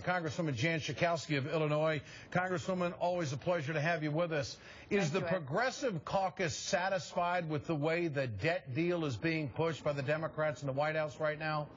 Congresswoman Jan Schakowsky of Illinois. Congresswoman, always a pleasure to have you with us. Is the Progressive Caucus satisfied with the way the debt deal is being pushed by the Democrats in the White House right now?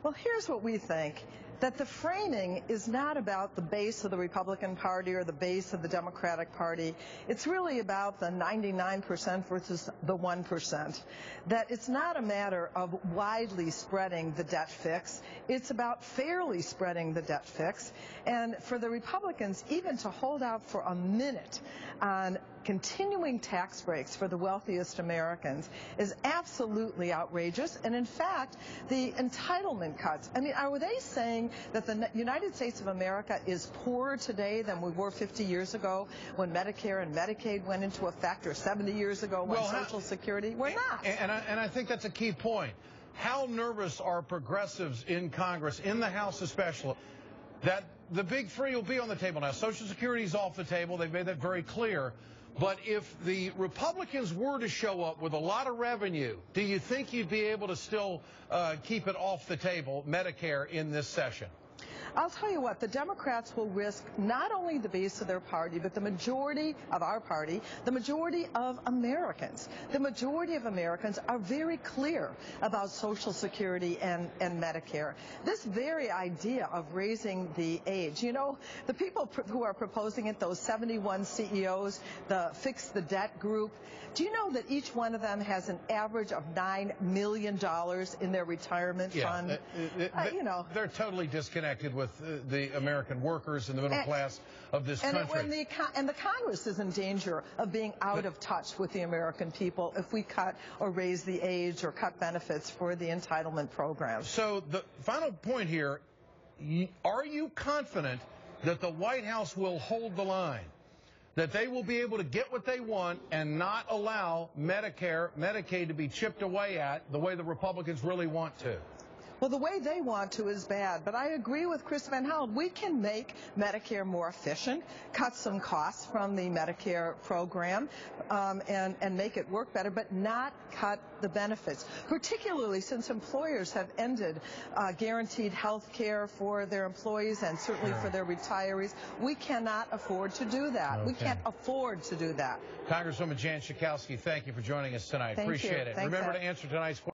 Well, here's what we think, that the framing is not about the base of the Republican Party or the base of the Democratic Party. It's really about the 99% versus the 1%. That it's not a matter of widely spreading the debt fix. It's about fairly spreading the debt fix. And for the Republicans, even to hold out for a minute on continuing tax breaks for the wealthiest Americans is absolutely outrageous. And in fact, the entitlement cuts, I mean, are they saying that the United States of America is poorer today than we were 50 years ago when Medicare and Medicaid went into effect, or 70 years ago when Social Security? We're not. And I think that's a key point. How nervous are progressives in Congress, in the House especially, that the big three will be on the table now? Social Security is off the table. They've made that very clear. But if the Republicans were to show up with a lot of revenue, do you think you'd be able to still keep it off the table, Medicare, in this session? I'll tell you what, the Democrats will risk not only the base of their party, but the majority of our party, the majority of Americans. The majority of Americans are very clear about Social Security and Medicare. This very idea of raising the age, you know, the people who are proposing it, those 71 CEOs, the Fix the Debt group, do you know that each one of them has an average of $9 million in their retirement fund? You know, they're totally disconnected with the American workers and the middle class of this country. And the Congress is in danger of being out of touch with the American people if we cut or raise the age or cut benefits for the entitlement program. So the final point here, are you confident that the White House will hold the line, that they will be able to get what they want and not allow Medicare, Medicaid to be chipped away at the way the Republicans really want to? Well, the way they want to is bad, but I agree with Chris Van Hout. We can make Medicare more efficient, cut some costs from the Medicare program, and make it work better, but not cut the benefits, particularly since employers have ended guaranteed health care for their employees and certainly for their retirees. We cannot afford to do that. Okay. We can't afford to do that. Congresswoman Jan Schakowsky, thank you for joining us tonight. Appreciate it. Thanks, Remember to answer tonight's question.